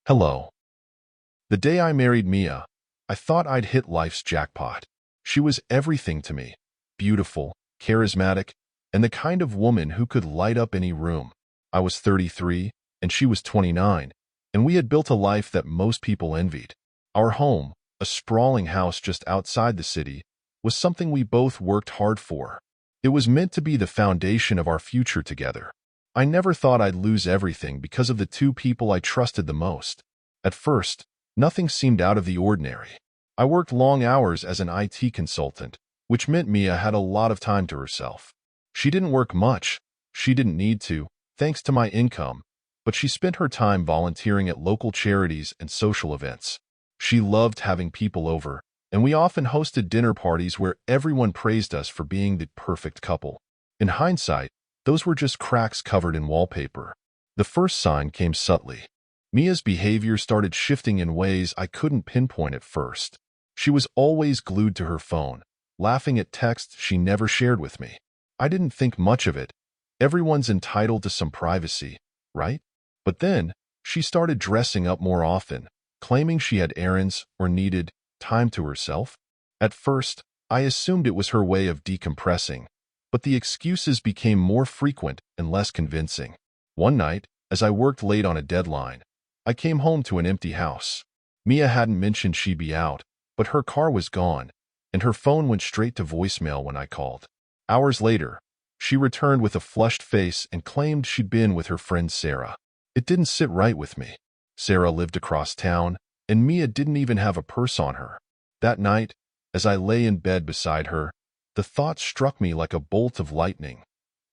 Hello. The day I married Mia, I thought I'd hit life's jackpot. She was everything to me. Beautiful, charismatic, and the kind of woman who could light up any room. I was 33, and she was 29, and we had built a life that most people envied. Our home, a sprawling house just outside the city, was something we both worked hard for. It was meant to be the foundation of our future together. I never thought I'd lose everything because of the two people I trusted the most. At first, nothing seemed out of the ordinary. I worked long hours as an IT consultant, which meant Mia had a lot of time to herself. She didn't work much. She didn't need to, thanks to my income, but she spent her time volunteering at local charities and social events. She loved having people over, and we often hosted dinner parties where everyone praised us for being the perfect couple. In hindsight, those were just cracks covered in wallpaper. The first sign came subtly. Mia's behavior started shifting in ways I couldn't pinpoint at first. She was always glued to her phone, laughing at texts she never shared with me. I didn't think much of it. Everyone's entitled to some privacy, right? But then, she started dressing up more often, claiming she had errands or needed time to herself. At first, I assumed it was her way of decompressing, but the excuses became more frequent and less convincing. One night, as I worked late on a deadline, I came home to an empty house. Mia hadn't mentioned she'd be out, but her car was gone, and her phone went straight to voicemail when I called. Hours later, she returned with a flushed face and claimed she'd been with her friend Sarah. It didn't sit right with me. Sarah lived across town, and Mia didn't even have a purse on her. That night, as I lay in bed beside her, the thought struck me like a bolt of lightning.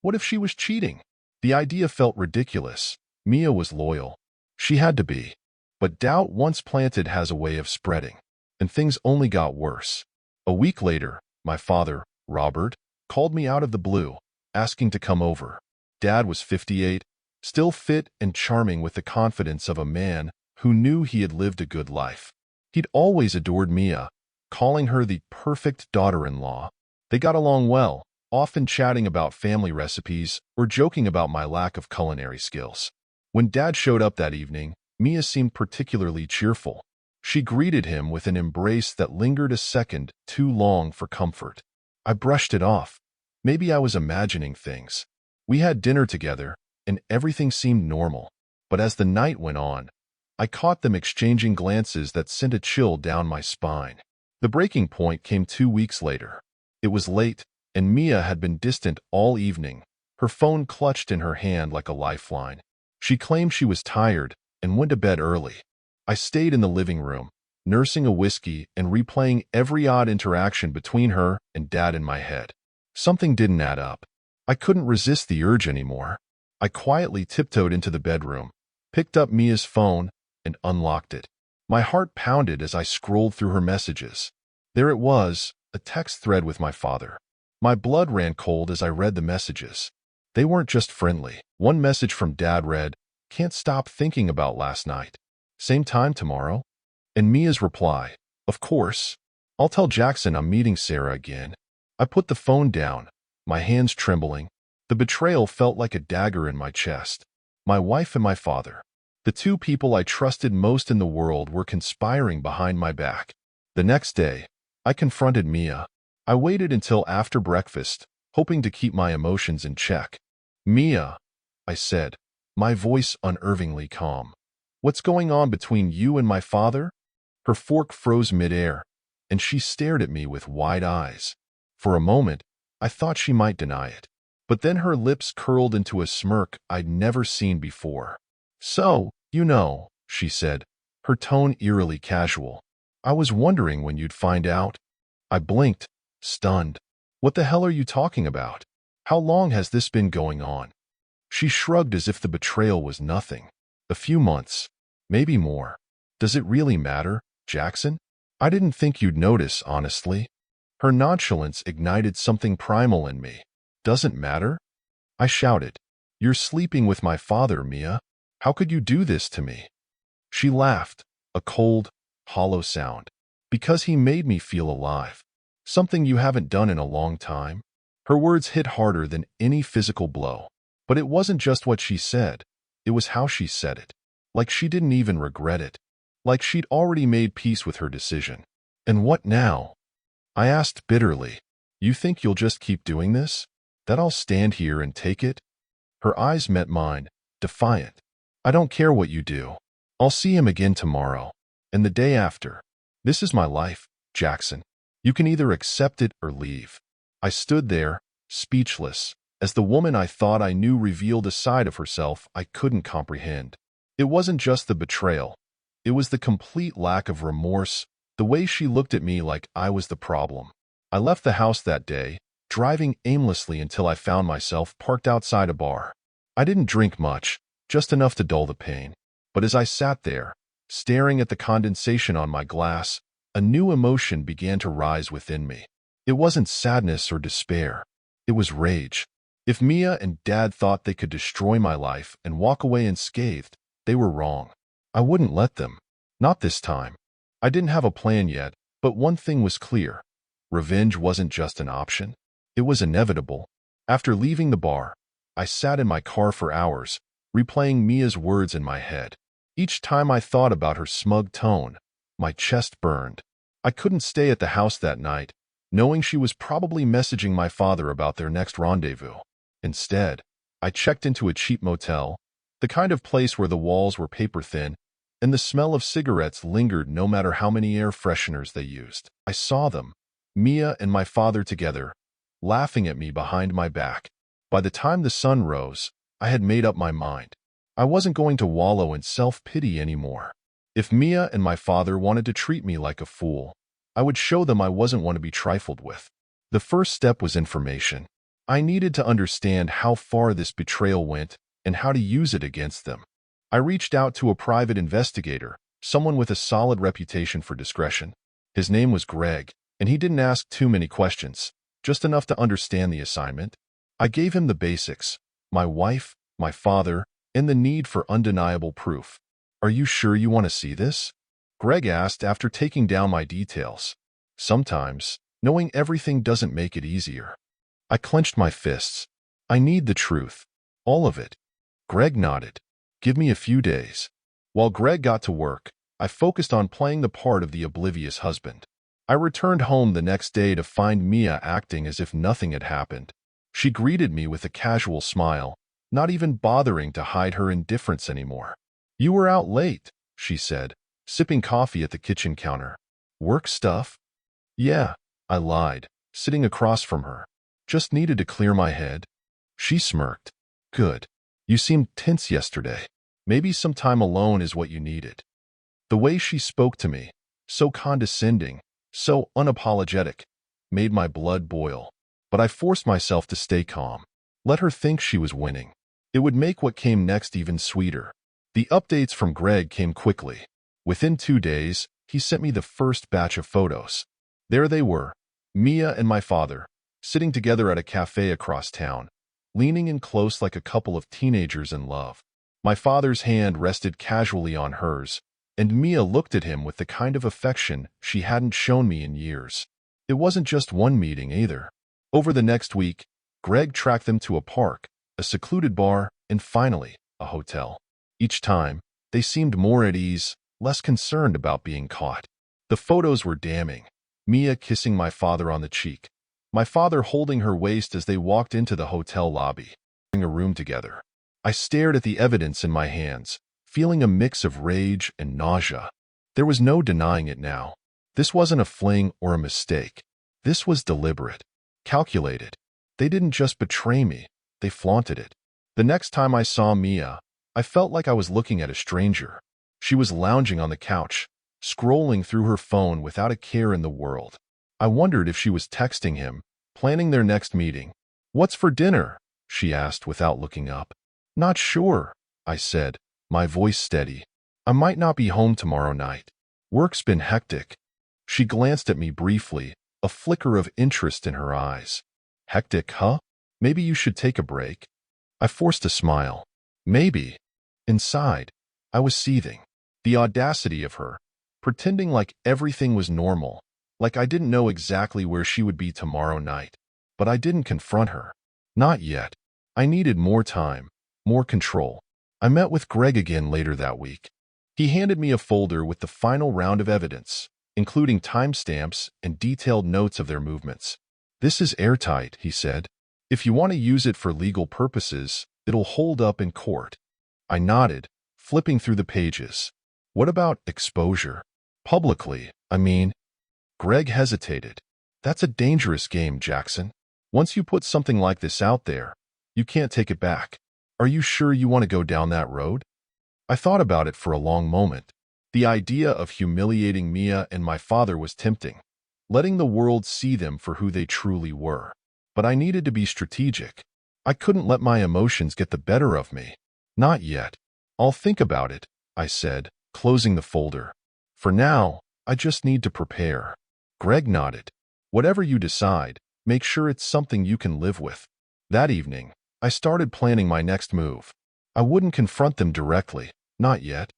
What if she was cheating? The idea felt ridiculous. Mia was loyal. She had to be. But doubt once planted has a way of spreading, and things only got worse. A week later, my father, Robert, called me out of the blue, asking to come over. Dad was 58, still fit and charming with the confidence of a man who knew he had lived a good life. He'd always adored Mia, calling her the perfect daughter-in-law. They got along well, often chatting about family recipes or joking about my lack of culinary skills. When Dad showed up that evening, Mia seemed particularly cheerful. She greeted him with an embrace that lingered a second too long for comfort. I brushed it off. Maybe I was imagining things. We had dinner together, and everything seemed normal. But as the night went on, I caught them exchanging glances that sent a chill down my spine. The breaking point came 2 weeks later. It was late, and Mia had been distant all evening, her phone clutched in her hand like a lifeline. She claimed she was tired and went to bed early. I stayed in the living room, nursing a whiskey and replaying every odd interaction between her and Dad in my head. Something didn't add up. I couldn't resist the urge anymore. I quietly tiptoed into the bedroom, picked up Mia's phone, and unlocked it. My heart pounded as I scrolled through her messages. There it was, a text thread with my father. My blood ran cold as I read the messages. They weren't just friendly. One message from Dad read, "Can't stop thinking about last night. Same time tomorrow?" And Mia's reply, "Of course. I'll tell Jackson I'm meeting Sarah again." I put the phone down, my hands trembling. The betrayal felt like a dagger in my chest. My wife and my father, the two people I trusted most in the world, were conspiring behind my back. The next day, I confronted Mia. I waited until after breakfast, hoping to keep my emotions in check. "Mia," I said, my voice unnervingly calm. "What's going on between you and my father?" Her fork froze midair, and she stared at me with wide eyes. For a moment, I thought she might deny it. But then her lips curled into a smirk I'd never seen before. "So, you know," she said, her tone eerily casual. "I was wondering when you'd find out." I blinked, stunned. "What the hell are you talking about? How long has this been going on?" She shrugged as if the betrayal was nothing. "A few months, maybe more." "Does it really matter, Jackson? I didn't think you'd notice, honestly." Her nonchalance ignited something primal in me. "Doesn't matter?" I shouted. "You're sleeping with my father, Mia. How could you do this to me?" She laughed, a cold, hollow sound. "Because he made me feel alive. Something you haven't done in a long time." Her words hit harder than any physical blow. But it wasn't just what she said. It was how she said it. like she didn't even regret it, like she'd already made peace with her decision. And what now? I asked bitterly. You think you'll just keep doing this? That I'll stand here and take it? Her eyes met mine, defiant. I don't care what you do. I'll see him again tomorrow, and the day after. This is my life, Jackson. You can either accept it or leave. I stood there, speechless, as the woman I thought I knew revealed a side of herself I couldn't comprehend. It wasn't just the betrayal. It was the complete lack of remorse, the way she looked at me like I was the problem. I left the house that day, driving aimlessly until I found myself parked outside a bar. I didn't drink much, just enough to dull the pain. But as I sat there, staring at the condensation on my glass, a new emotion began to rise within me. It wasn't sadness or despair. It was rage. If Mia and Dad thought they could destroy my life and walk away unscathed, they were wrong. I wouldn't let them. Not this time. I didn't have a plan yet, but one thing was clear. Revenge wasn't just an option. It was inevitable. After leaving the bar, I sat in my car for hours, replaying Mia's words in my head. Each time I thought about her smug tone, my chest burned. I couldn't stay at the house that night, knowing she was probably messaging my father about their next rendezvous. Instead, I checked into a cheap motel, the kind of place where the walls were paper-thin, and the smell of cigarettes lingered no matter how many air fresheners they used. I saw them, Mia and my father together, laughing at me behind my back. By the time the sun rose, I had made up my mind. I wasn't going to wallow in self-pity anymore. If Mia and my father wanted to treat me like a fool, I would show them I wasn't one to be trifled with. The first step was information. I needed to understand how far this betrayal went and how to use it against them. I reached out to a private investigator, someone with a solid reputation for discretion. His name was Greg, and he didn't ask too many questions, just enough to understand the assignment. I gave him the basics: my wife, my father, and the need for undeniable proof. Are you sure you want to see this? Greg asked after taking down my details. Sometimes, knowing everything doesn't make it easier. I clenched my fists. I need the truth. All of it. Greg nodded. Give me a few days. While Greg got to work, I focused on playing the part of the oblivious husband. I returned home the next day to find Mia acting as if nothing had happened. She greeted me with a casual smile, not even bothering to hide her indifference anymore. You were out late, she said, sipping coffee at the kitchen counter. Work stuff? Yeah, I lied, sitting across from her. Just needed to clear my head. She smirked. Good. You seemed tense yesterday. Maybe some time alone is what you needed. The way she spoke to me, so condescending, so unapologetic, made my blood boil. But I forced myself to stay calm. Let her think she was winning. It would make what came next even sweeter. The updates from Greg came quickly. Within 2 days, he sent me the first batch of photos. There they were, Mia and my father, sitting together at a cafe across town, leaning in close like a couple of teenagers in love. My father's hand rested casually on hers, and Mia looked at him with the kind of affection she hadn't shown me in years. It wasn't just one meeting either. Over the next week, Greg tracked them to a park, a secluded bar, and finally, a hotel. Each time, they seemed more at ease, less concerned about being caught. The photos were damning. Mia kissing my father on the cheek, my father holding her waist as they walked into the hotel lobby, in a room together. I stared at the evidence in my hands, feeling a mix of rage and nausea. There was no denying it now. This wasn't a fling or a mistake. This was deliberate, calculated. They didn't just betray me, they flaunted it. The next time I saw Mia, I felt like I was looking at a stranger. She was lounging on the couch, scrolling through her phone without a care in the world. I wondered if she was texting him, planning their next meeting. What's for dinner? She asked without looking up. Not sure, I said, my voice steady. I might not be home tomorrow night. Work's been hectic. She glanced at me briefly, a flicker of interest in her eyes. Hectic, huh? Maybe you should take a break. I forced a smile. Maybe. Inside, I was seething. The audacity of her, pretending like everything was normal, like I didn't know exactly where she would be tomorrow night. But I didn't confront her. Not yet. I needed more time, more control. I met with Greg again later that week. He handed me a folder with the final round of evidence, including timestamps and detailed notes of their movements. "This is airtight," he said. "If you want to use it for legal purposes, it'll hold up in court." I nodded, flipping through the pages. "What about exposure? Publicly, I mean?" Greg hesitated. "That's a dangerous game, Jackson. Once you put something like this out there, you can't take it back. Are you sure you want to go down that road?" I thought about it for a long moment. The idea of humiliating Mia and my father was tempting, letting the world see them for who they truly were. But I needed to be strategic. I couldn't let my emotions get the better of me. "Not yet. I'll think about it," I said, closing the folder. "For now, I just need to prepare." Greg nodded. "Whatever you decide, make sure it's something you can live with." That evening, I started planning my next move. I wouldn't confront them directly, not yet.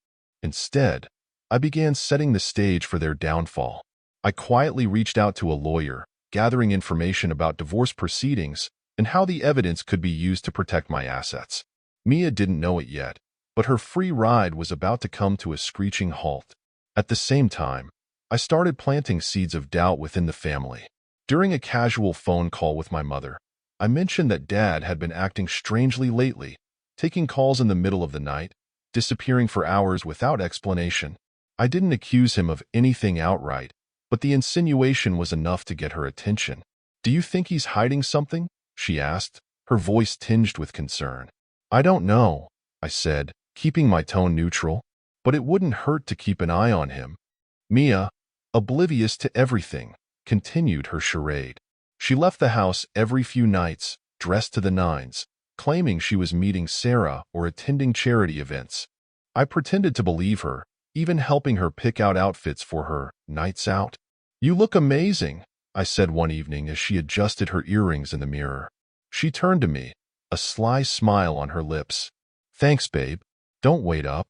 Instead, I began setting the stage for their downfall. I quietly reached out to a lawyer, gathering information about divorce proceedings and how the evidence could be used to protect my assets. Mia didn't know it yet, but her free ride was about to come to a screeching halt. At the same time, I started planting seeds of doubt within the family. During a casual phone call with my mother, I mentioned that Dad had been acting strangely lately, taking calls in the middle of the night, disappearing for hours without explanation. I didn't accuse him of anything outright, but the insinuation was enough to get her attention. "Do you think he's hiding something?" she asked, her voice tinged with concern. "I don't know," I said, keeping my tone neutral, "but it wouldn't hurt to keep an eye on him." Mia, oblivious to everything, continued her charade. She left the house every few nights, dressed to the nines, claiming she was meeting Sarah or attending charity events. I pretended to believe her, even helping her pick out outfits for her nights out. "You look amazing," I said one evening as she adjusted her earrings in the mirror. She turned to me, a sly smile on her lips. "Thanks, babe. Don't wait up."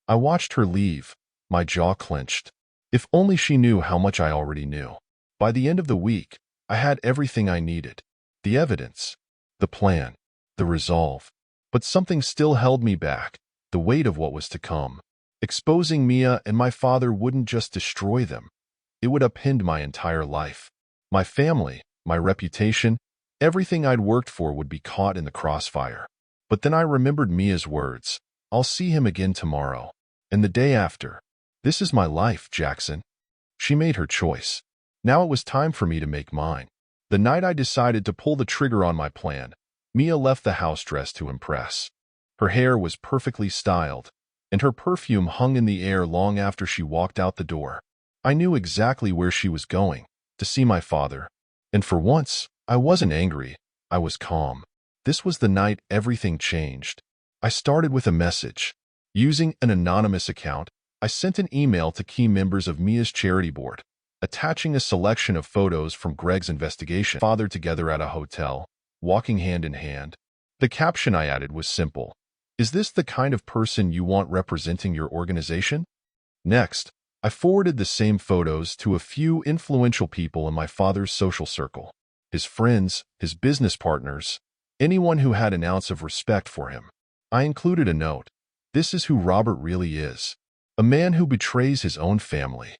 I watched her leave, my jaw clenched. If only she knew how much I already knew. By the end of the week, I had everything I needed. The evidence, the plan, the resolve. But something still held me back, the weight of what was to come. Exposing Mia and my father wouldn't just destroy them. It would upend my entire life. My family, my reputation, everything I'd worked for would be caught in the crossfire. But then I remembered Mia's words. "I'll see him again tomorrow. And the day after. This is my life, Jackson." She made her choice. Now it was time for me to make mine. The night I decided to pull the trigger on my plan, Mia left the house dressed to impress. Her hair was perfectly styled, and her perfume hung in the air long after she walked out the door. I knew exactly where she was going, to see my father. And for once, I wasn't angry, I was calm. This was the night everything changed. I started with a message. Using an anonymous account, I sent an email to key members of Mia's charity board, attaching a selection of photos from Greg's investigation. Father together at a hotel, walking hand in hand. The caption I added was simple. "Is this the kind of person you want representing your organization?" Next, I forwarded the same photos to a few influential people in my father's social circle. His friends, his business partners, anyone who had an ounce of respect for him. I included a note. "This is who Robert really is. A man who betrays his own family."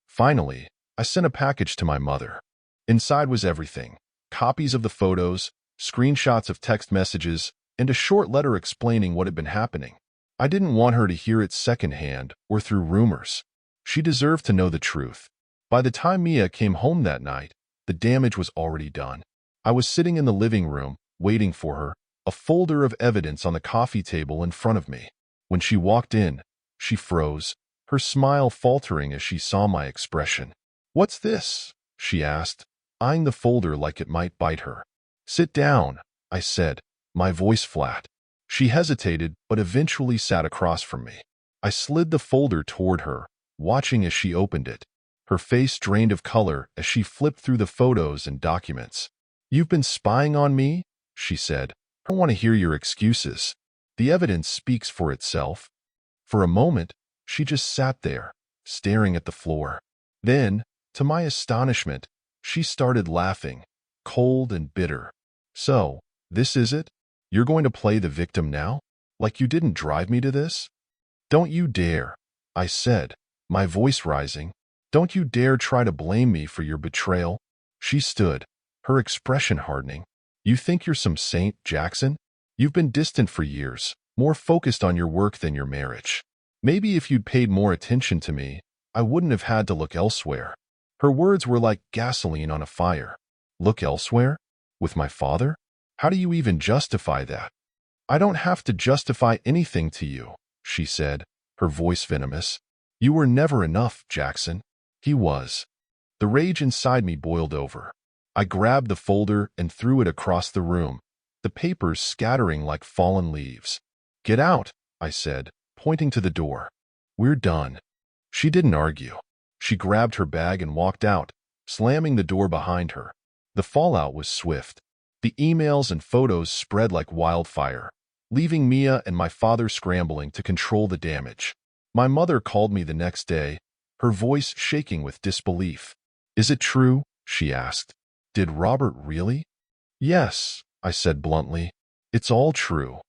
Finally, I sent a package to my mother. Inside was everything. Copies of the photos, screenshots of text messages, and a short letter explaining what had been happening. I didn't want her to hear it secondhand or through rumors. She deserved to know the truth. By the time Mia came home that night, the damage was already done. I was sitting in the living room, waiting for her, a folder of evidence on the coffee table in front of me. When she walked in, she froze, her smile faltering as she saw my expression. "What's this?" she asked, eyeing the folder like it might bite her. "Sit down," I said, my voice flat. She hesitated, but eventually sat across from me. I slid the folder toward her, watching as she opened it. Her face drained of color as she flipped through the photos and documents. "You've been spying on me?" she said. "I don't want to hear your excuses. The evidence speaks for itself." For a moment, she just sat there, staring at the floor. Then, to my astonishment, she started laughing, cold and bitter. "So, this is it? You're going to play the victim now?" Like you didn't drive me to this? Don't you dare, I said, my voice rising. Don't you dare try to blame me for your betrayal. She stood, her expression hardening. You think you're some saint, Jackson? You've been distant for years, more focused on your work than your marriage. Maybe if you'd paid more attention to me, I wouldn't have had to look elsewhere. Her words were like gasoline on a fire. Look elsewhere? With my father? How do you even justify that? I don't have to justify anything to you, she said, her voice venomous. You were never enough, Jackson. He was. The rage inside me boiled over. I grabbed the folder and threw it across the room, the papers scattering like fallen leaves. Get out, I said, pointing to the door. We're done. She didn't argue. She grabbed her bag and walked out, slamming the door behind her. The fallout was swift. The emails and photos spread like wildfire, leaving Mia and my father scrambling to control the damage. My mother called me the next day, her voice shaking with disbelief. Is it true? She asked. Did Robert really? Yes, I said bluntly. It's all true.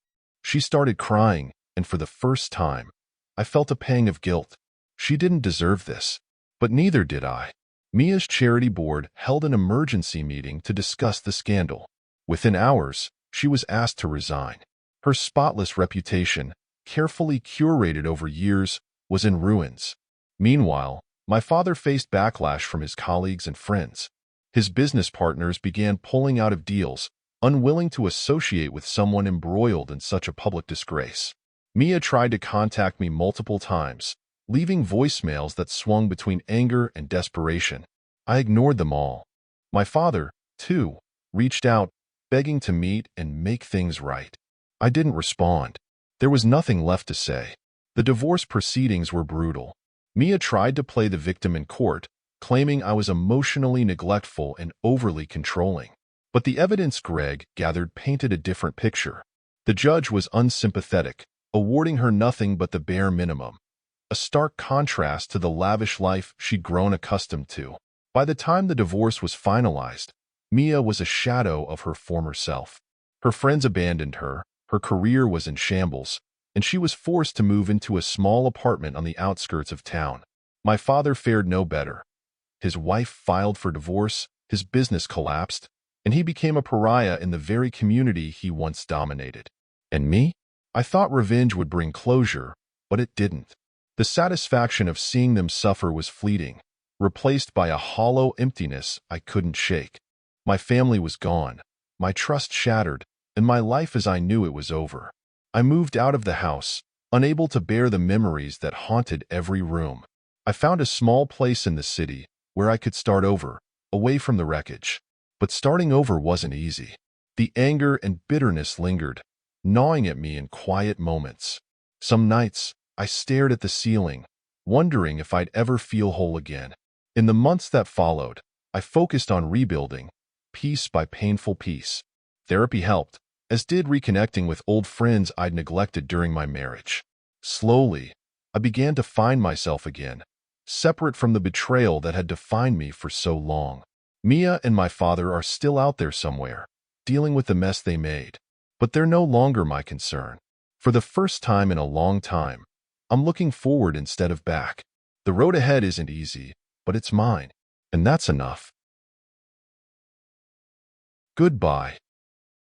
She started crying, and for the first time, I felt a pang of guilt. She didn't deserve this, but neither did I. Mia's charity board held an emergency meeting to discuss the scandal. Within hours, she was asked to resign. Her spotless reputation, carefully curated over years, was in ruins. Meanwhile, my father faced backlash from his colleagues and friends. His business partners began pulling out of deals, unwilling to associate with someone embroiled in such a public disgrace. Mia tried to contact me multiple times, leaving voicemails that swung between anger and desperation. I ignored them all. My father, too, reached out, begging to meet and make things right. I didn't respond. There was nothing left to say. The divorce proceedings were brutal. Mia tried to play the victim in court, claiming I was emotionally neglectful and overly controlling. But the evidence Greg gathered painted a different picture. The judge was unsympathetic, awarding her nothing but the bare minimum, a stark contrast to the lavish life she'd grown accustomed to. By the time the divorce was finalized, Mia was a shadow of her former self. Her friends abandoned her, her career was in shambles, and she was forced to move into a small apartment on the outskirts of town. My father fared no better. His wife filed for divorce, his business collapsed, and he became a pariah in the very community he once dominated. And me? I thought revenge would bring closure, but it didn't. The satisfaction of seeing them suffer was fleeting, replaced by a hollow emptiness I couldn't shake. My family was gone, my trust shattered, and my life as I knew it was over. I moved out of the house, unable to bear the memories that haunted every room. I found a small place in the city where I could start over, away from the wreckage. But starting over wasn't easy. The anger and bitterness lingered, gnawing at me in quiet moments. Some nights, I stared at the ceiling, wondering if I'd ever feel whole again. In the months that followed, I focused on rebuilding, piece by painful piece. Therapy helped, as did reconnecting with old friends I'd neglected during my marriage. Slowly, I began to find myself again, separate from the betrayal that had defined me for so long. Mia and my father are still out there somewhere, dealing with the mess they made. But they're no longer my concern. For the first time in a long time, I'm looking forward instead of back. The road ahead isn't easy, but it's mine, and that's enough. Goodbye.